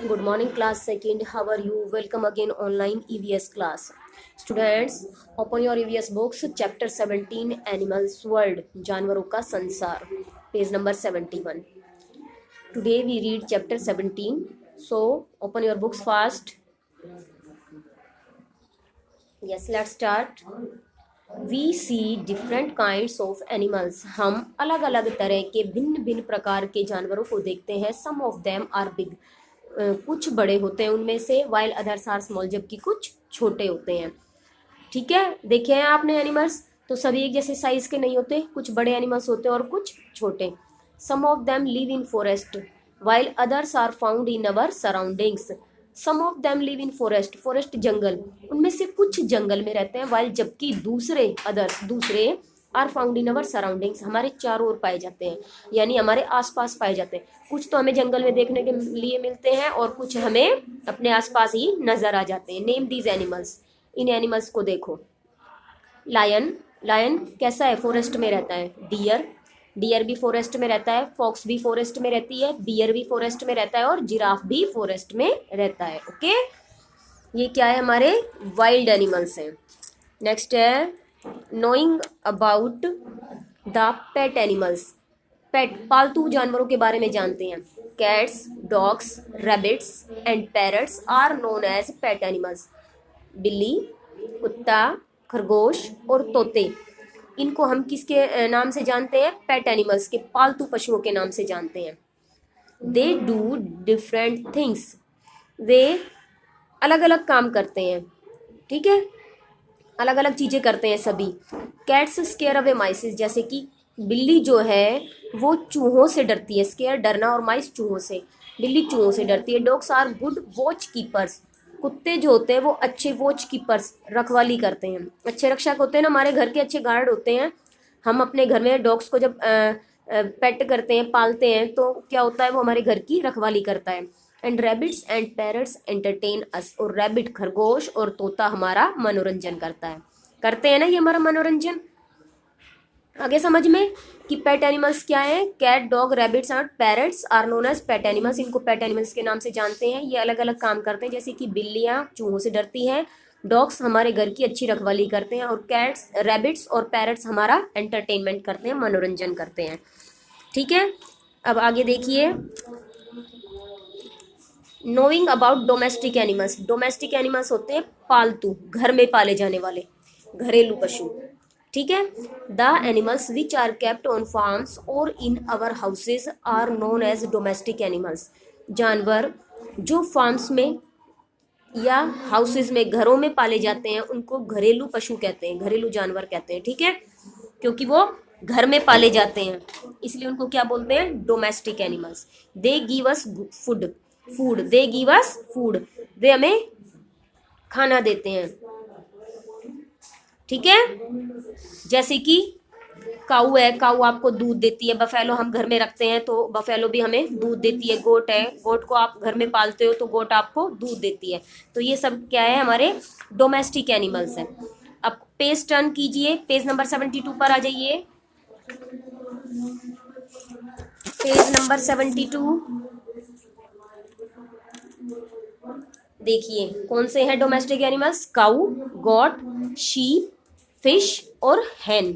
Good morning, class second. How are you? Welcome again online EVS class. Students, open your EVS books. Chapter 17 Animals World. जानवरों का संसार. Page number 71. Today we read chapter 17. So open your books fast. Yes, let's start. We see different kinds of animals. हम अलग अलग तरह के भिन्न भिन्न प्रकार के जानवरों को देखते हैं. Some of them are big. कुछ बड़े होते हैं उनमें से, while others are small, जबकि कुछ छोटे होते हैं. ठीक है, देखे हैं आपने एनिमल्स, तो सभी एक जैसे साइज के नहीं होते, कुछ बड़े एनिमल्स होते हैं और कुछ छोटे. Some of them live in forest while others are found in our surroundings. Some of them live in forest, forest जंगल, उनमें से कुछ जंगल में रहते हैं. while जबकि दूसरे are found in our surroundings, हमारे चारों ओर पाए जाते हैं, यानी हमारे आसपास पाए जाते हैं. कुछ तो हमें जंगल में देखने के लिए मिलते हैं और कुछ हमें अपने आसपास ही नजर आ जाते हैं. Name these animals, in animals को देखो. लायन, लायन कैसा है, फॉरेस्ट में रहता है. डियर, डियर भी फॉरेस्ट में रहता है. फॉक्स भी फॉरेस्ट में रहती है. बियर भी फॉरेस्ट में रहता है और जिराफ भी फॉरेस्ट में रहता है. ओके, ये क्या है, हमारे वाइल्ड एनिमल्स हैं. नेक्स्ट है knowing about the pet animals. Pet, पालतू जानवरों के बारे में जानते हैं. Cats, dogs, rabbits and parrots are known as pet animals. बिल्ली, कुत्ता, खरगोश और तोते, इनको हम किसके नाम से जानते हैं, पेट एनिमल्स के, पालतू पशुओं के नाम से जानते हैं. दे डू डिफरेंट थिंग्स, वे अलग अलग काम करते हैं. ठीक है, अलग अलग चीज़ें करते हैं सभी. कैट्स स्केयर अवे माइसेस, जैसे कि बिल्ली जो है वो चूहों से डरती है. स्केयर डरना और माइस चूहों से, बिल्ली चूहों से डरती है. Dogs are good watch keepers, कुत्ते जो होते हैं वो अच्छे वॉच कीपर्स, रखवाली करते हैं, अच्छे रक्षक होते हैं ना, हमारे घर के अच्छे गार्ड होते हैं. हम अपने घर में डॉग्स को जब पेट करते हैं, पालते हैं, तो क्या होता है, वो हमारे घर की रखवाली करता है. And rabbits and parrots entertain us, और रैबिट, खरगोश और तोता हमारा मनोरंजन करते हैं ना, ये हमारा मनोरंजन. आगे समझ में कि पेट एनिमल्स क्या है. कैट, डॉग, रैबिट्स और parrots are known as pet animals, इनको पेट एनिमल्स के नाम से जानते हैं. ये अलग अलग काम करते हैं, जैसे कि बिल्लियाँ चूहों से डरती हैं, डॉग्स हमारे घर की अच्छी रखवाली करते हैं, और कैट्स, रैबिट्स और पैरट्स हमारा एंटरटेनमेंट करते हैं, मनोरंजन करते हैं. ठीक है, अब आगे देखिए. Knowing about domestic animals. Domestic animals होते हैं पालतू, घर में पाले जाने वाले घरेलू पशु. ठीक है, the animals which are kept on farms और in our houses are known as domestic animals. जानवर जो फार्म्स में या हाउसेज में, घरों में पाले जाते हैं, उनको घरेलू पशु कहते हैं, घरेलू जानवर कहते हैं. ठीक है, क्योंकि वो घर में पाले जाते हैं, इसलिए उनको क्या बोलते हैं, domestic animals. They give us food, food, they give us food, वे हमें खाना देते हैं. ठीक है, जैसे कि काऊ है, काऊ आपको दूध देती है. बफेलो हम घर में रखते हैं तो बफेलो भी हमें दूध देती है. गोट है, गोट को आप घर में पालते हो तो गोट आपको दूध देती है. तो ये सब क्या है, हमारे डोमेस्टिक एनिमल्स हैं. अब पेज टर्न कीजिए, पेज नंबर 72 पर आ जाइए. पेज नंबर 72 देखिए, कौन से हैं डोमेस्टिक एनिमल्स. काऊ, गॉट, शीप, फिश और हैन,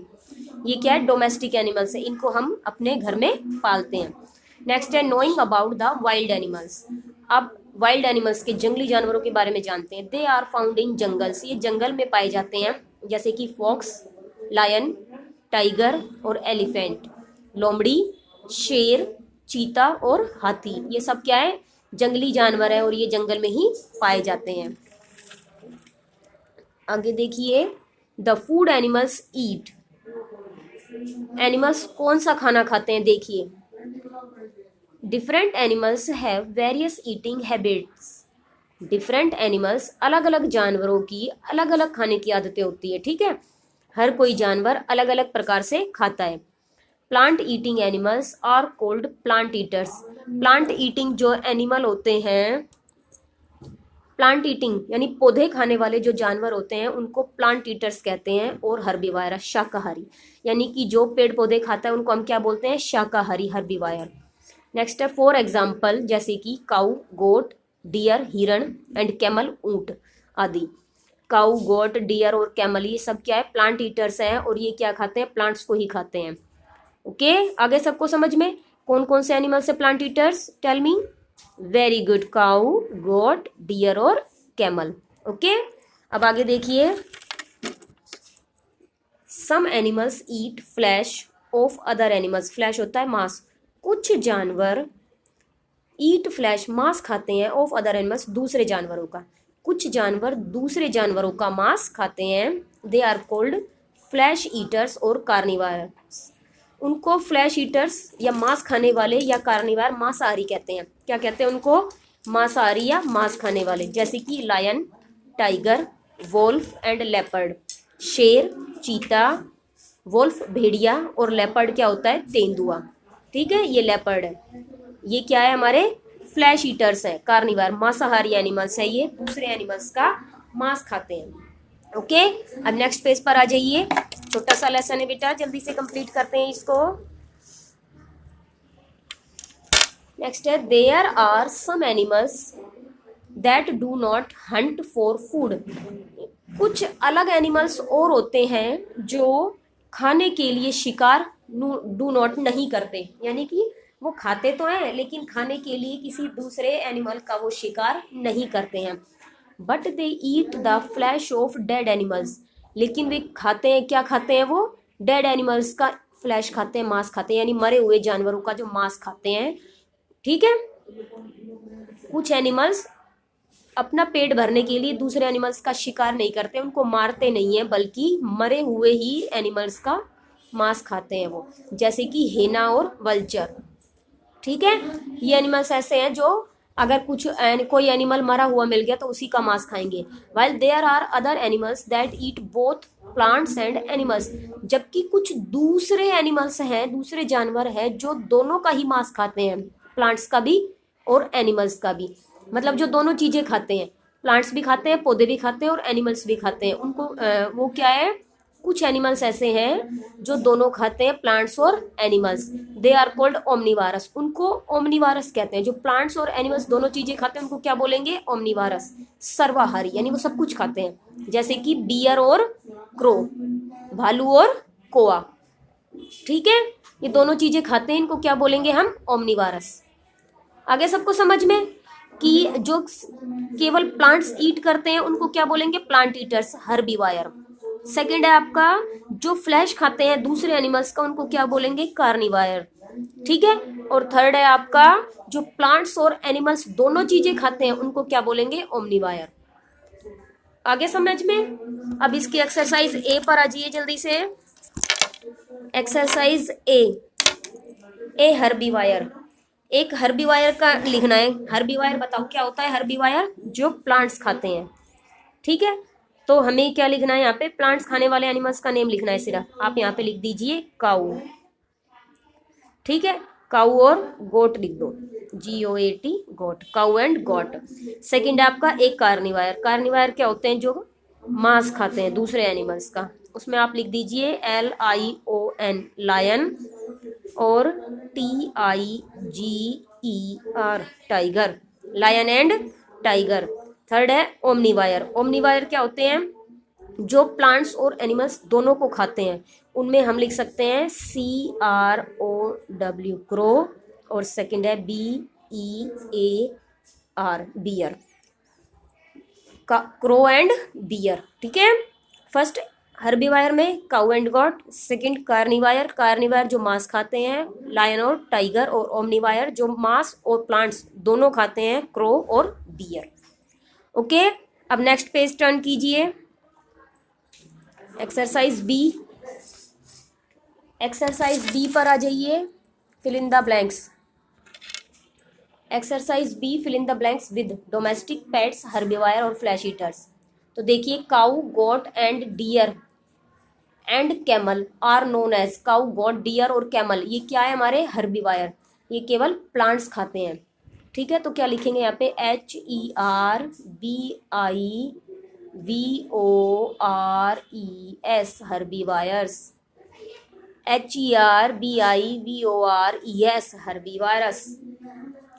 ये क्या है, डोमेस्टिक एनिमल्स है, इनको हम अपने घर में पालते हैं. नेक्स्ट है knowing about the wild animals. अब वाइल्ड एनिमल्स के, जंगली जानवरों के बारे में जानते हैं. They are found in jungles, ये जंगल में पाए जाते हैं, जैसे कि फॉक्स, लायन, टाइगर और एलिफेंट, लोमड़ी, शेर, चीता और हाथी, ये सब क्या है, जंगली जानवर है और ये जंगल में ही पाए जाते हैं. आगे देखिए, the food animals eat. Animals कौन सा खाना खाते हैं, देखिए. Different animals have various eating habits. Different animals, अलग अलग जानवरों की अलग अलग खाने की आदतें होती है. ठीक है, हर कोई जानवर अलग अलग प्रकार से खाता है. Plant eating animals are called plant eaters. Plant eating जो एनिमल होते हैं, प्लांट ईटिंग यानी पौधे खाने वाले जो जानवर होते हैं, उनको प्लांट ईटर्स कहते हैं. और हर्बीवायर, शाकाहारी, यानी कि जो पेड़ पौधे खाता है उनको हम क्या बोलते हैं, शाकाहारी, हर्बीवायर. नेक्स्ट है फॉर एग्जाम्पल, जैसे कि काऊ, गोट, डियर हिरण, एंड कैमल ऊंट आदि। काऊ, गोट, डियर और कैमल ये सब क्या है, प्लांट ईटर्स हैं, और ये क्या खाते हैं, प्लांट्स को ही खाते हैं। ओके, आगे सबको समझ में? कौन कौन से एनिमल्स है plant eaters, tell me. Very good, cow, goat, deer और कैमल। ओके, अब आगे देखिए, some animals eat flesh of other animals. Flesh होता है मांस। कुछ जानवर ईट फ्लैश मांस खाते हैं, ऑफ अदर एनिमल्स दूसरे जानवरों का। कुछ जानवर दूसरे जानवरों का मांस खाते हैं, they are called flesh eaters और कार्निवार्स। उनको फ्लैश ईटर्स या मांस खाने वाले या कार्निवार मांसाहारी कहते हैं। क्या कहते हैं उनको, मांसाहारी या मांस खाने वाले, जैसे कि lion, tiger, wolf and leopard. शेर, चीता, वोल्फ भेड़िया, और लेपर्ड क्या होता है, तेंदुआ। ठीक है, ये लेपर्ड है। ये क्या है, हमारे फ्लैश ईटर्स हैं, कार्निवार मांसाहारी एनिमल्स है, ये दूसरे एनिमल्स का मांस खाते हैं। ओके, अब नेक्स्ट पेज पर आ जाइए। छोटा सा लेसन है बेटा, जल्दी से कंप्लीट करते हैं इसको। नेक्स्ट है, there are some animals that do not hunt for food. कुछ अलग एनिमल्स और होते हैं जो खाने के लिए शिकार डू नॉट नहीं करते, यानी कि वो खाते तो हैं लेकिन खाने के लिए किसी दूसरे एनिमल का वो शिकार नहीं करते हैं। But they eat the flash of dead animals. लेकिन वे खाते हैं, क्या खाते हैं वो, डेड एनिमल्स का फ्लैश खाते हैं, मांस खाते हैं, यानी मरे हुए जानवरों का जो मांस खाते हैं। ठीक है, कुछ एनिमल्स अपना पेट भरने के लिए दूसरे एनिमल्स का शिकार नहीं करते, उनको मारते नहीं है, बल्कि मरे हुए ही एनिमल्स का मांस खाते हैं वो, जैसे कि हेना और वल्चर। ठीक है, ये एनिमल्स ऐसे हैं जो अगर कोई एनिमल मरा हुआ मिल गया तो उसी का मांस खाएंगे। While there are other animals that eat both plants and animals. जबकि कुछ दूसरे एनिमल्स हैं, दूसरे जानवर हैं जो दोनों का ही मांस खाते हैं, प्लांट्स का भी और एनिमल्स का भी। मतलब जो दोनों चीजें खाते हैं, प्लांट्स भी खाते हैं, पौधे भी खाते हैं और एनिमल्स भी खाते हैं। उनको वो क्या है, कुछ एनिमल्स ऐसे हैं जो दोनों खाते हैं, प्लांट्स और animals. They are called omnivores. उनको ओमनीवारस कहते हैं। जो प्लांट्स और एनिमल्स दोनों चीजें खाते हैं उनको क्या बोलेंगे, ओमनीवारस, सर्वाहारी, यानी वो सब कुछ खाते हैं, जैसे कि बियर और क्रो, भालू और कोआ। ठीक है, ये दोनों चीजें खाते हैं, इनको क्या बोलेंगे हम, ओमनीवारस। आगे सबको समझ में कि जो केवल प्लांट्स ईट करते हैं उनको क्या बोलेंगे, प्लांट ईटर्स, हर्बीवायर। सेकंड है आपका, जो फ्लैश खाते हैं दूसरे एनिमल्स का उनको क्या बोलेंगे, कार्निवायर। ठीक है, और थर्ड है आपका, जो प्लांट्स और एनिमल्स दोनों चीजें खाते हैं उनको क्या बोलेंगे, ओमनीवायर। आगे समझ में? अब इसकी एक्सरसाइज ए पर आ जाइए जल्दी से। Exercise A herbivore. एक हर्बीवायर का लिखना है। हर्बीवायर बताओ क्या होता है, हर्बीवायर जो प्लांट्स खाते हैं। ठीक है, तो हमें क्या लिखना है यहाँ पे, प्लांट्स खाने वाले एनिमल्स का नेम लिखना है सिर्फ। आप यहाँ पे लिख दीजिए काऊ। ठीक है, काऊ और गोट लिख दो, GOAT, goat, cow and goat. Second है आपका एक कार्निवायर। कार्निवायर क्या होते हैं, जो मांस खाते हैं दूसरे एनिमल्स का। उसमें आप लिख दीजिए LION, लायन, और TIGER, tiger, lion and tiger. Third है ओमनीवायर। ओमनीवायर क्या होते हैं, जो प्लांट्स और एनिमल्स दोनों को खाते हैं। उनमें हम लिख सकते हैं CROW, क्रो, और सेकंड है BEAR, bear, crow and bear. ठीक है, फर्स्ट हर्बीवायर में cow and goat, second carnivore, carnivore जो मांस खाते हैं, लायन और टाइगर, और ओमनीवायर जो मांस और प्लांट्स दोनों खाते हैं, क्रो और बियर। ओके, अब नेक्स्ट पेज टर्न कीजिए। Exercise B. एक्सरसाइज बी पर आ जाइए, fill in the blanks. Exercise B, fill in the blanks with domestic pets, herbivore और फ्लैश ईटर्स। तो देखिए, cow, goat and deer and camel are known as, cow, goat, deer और camel ये क्या है, हमारे हर्बीवायर, ये केवल प्लांट्स खाते हैं। ठीक है, तो क्या लिखेंगे यहाँ पे, HERBIVORES, herbivores, HERBIVORES, herbivores.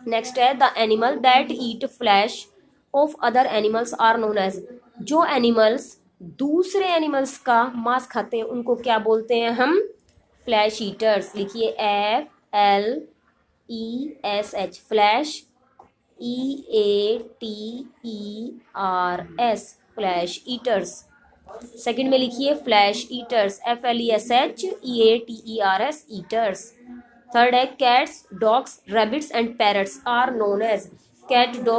Next है the animal that eat flesh of other animals are known as, जो एनिमल्स दूसरे एनिमल्स का मांस खाते हैं उनको क्या बोलते हैं हम? Flesh eaters. लिखिए FLESH, flesh, EATERS, flesh eaters. Second में लिखिए flesh eaters, FLESHEATERS, eaters. Third है cats, dogs, rabbits and parrots are known as, cat, dog